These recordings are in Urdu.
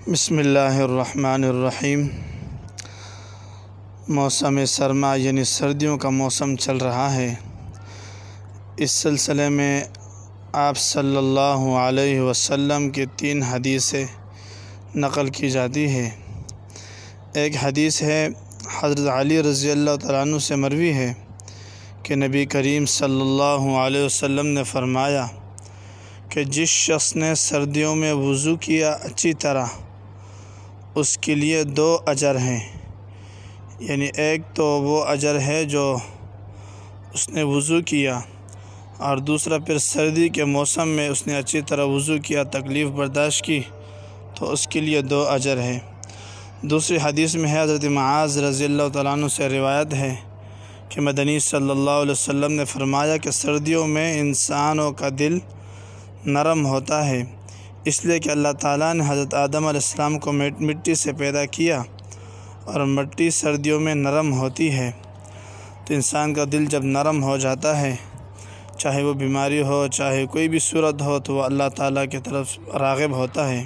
بسم اللہ الرحمن الرحیم۔ موسم سرما یعنی سردیوں کا موسم چل رہا ہے۔ اس سلسلے میں آپ صلی اللہ علیہ وسلم کی 3 حدیثیں نقل کی جاتی ہے۔ ایک حدیث ہے حضرت علی رضی اللہ تعالیٰ عنہ سے مروی ہے کہ نبی کریم صلی اللہ علیہ وسلم نے فرمایا کہ جس شخص نے سردیوں میں وضو کیا اچھی طرح، اس کے لیے 2 اجر ہیں۔ یعنی ایک تو وہ اجر ہے جو اس نے وضو کیا، اور دوسرا پھر سردی کے موسم میں اس نے اچھی طرح وضو کیا، تکلیف برداشت کی، تو اس کے لیے 2 اجر ہے۔ دوسری حدیث میں ہے حضرت معاذ رضی اللہ تعالیٰ عنہ سے روایت ہے کہ مدنی صلی اللہ علیہ وسلم نے فرمایا کہ سردیوں میں انسانوں کا دل نرم ہوتا ہے، اس لیے کہ اللہ تعالیٰ نے حضرت آدم علیہ السلام کو مٹی سے پیدا کیا، اور مٹی سردیوں میں نرم ہوتی ہے۔ تو انسان کا دل جب نرم ہو جاتا ہے، چاہے وہ بیماری ہو، چاہے کوئی بھی صورت ہو، تو وہ اللہ تعالیٰ کی طرف راغب ہوتا ہے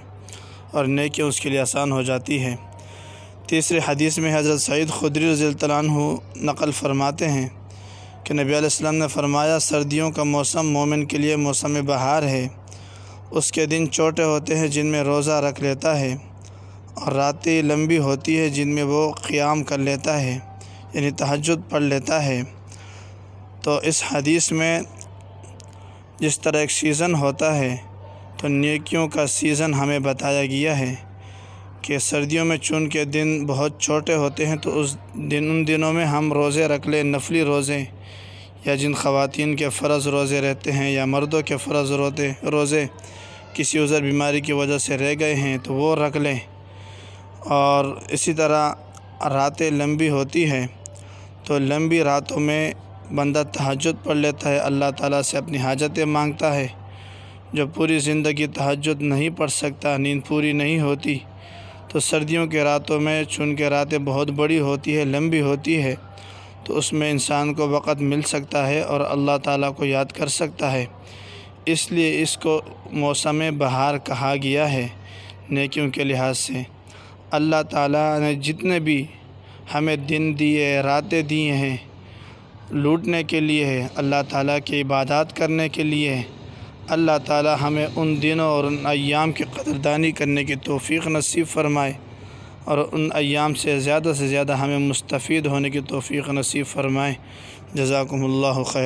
اور نیکیاں اس کے لیے آسان ہو جاتی ہے۔ تیسری حدیث میں حضرت سعید خدری رضی اللہ عنہ نقل فرماتے ہیں کہ نبی علیہ السلام نے فرمایا، سردیوں کا موسم مومن کے لیے موسم بہار ہے۔ اس کے دن چھوٹے ہوتے ہیں جن میں روزہ رکھ لیتا ہے، اور راتیں لمبی ہوتی ہے جن میں وہ قیام کر لیتا ہے، یعنی تہجد پڑھ لیتا ہے۔ تو اس حدیث میں جس طرح ایک سیزن ہوتا ہے، تو نیکیوں کا سیزن ہمیں بتایا گیا ہے کہ سردیوں میں چونکہ دن بہت چھوٹے ہوتے ہیں، تو ان دنوں میں ہم روزے رکھ لیں، نفلی روزے، یا جن خواتین کے فرض روزے رہتے ہیں یا مردوں کے فرض روزے کسی عذر بیماری کی وجہ سے رہ گئے ہیں تو وہ رکھ لیں۔ اور اسی طرح راتیں لمبی ہوتی ہے، تو لمبی راتوں میں بندہ تہجد پڑھ لیتا ہے، اللہ تعالیٰ سے اپنی حاجتیں مانگتا ہے۔ جو پوری زندگی تہجد نہیں پڑھ سکتا، نیند پوری نہیں ہوتی، تو سردیوں کے راتوں میں چونکہ راتیں بہت بڑی ہوتی ہے، لمبی ہوتی ہے، تو اس میں انسان کو وقت مل سکتا ہے اور اللہ تعالیٰ کو یاد کر سکتا ہے۔ اس لیے اس کو موسم بہار کہا گیا ہے نیکیوں کے لحاظ سے۔ اللہ تعالیٰ نے جتنے بھی ہمیں دن دیے، راتیں دیے ہیں، لوٹنے کے لیے ہے، اللہ تعالیٰ کی عبادات کرنے کے لیے ہے۔ اللہ تعالیٰ ہمیں ان دنوں اور ان ایام کی قدردانی کرنے کی توفیق نصیب فرمائے، اور ان ایام سے زیادہ ہمیں مستفید ہونے کی توفیق نصیب فرمائے۔ جزاکم اللہ خیر۔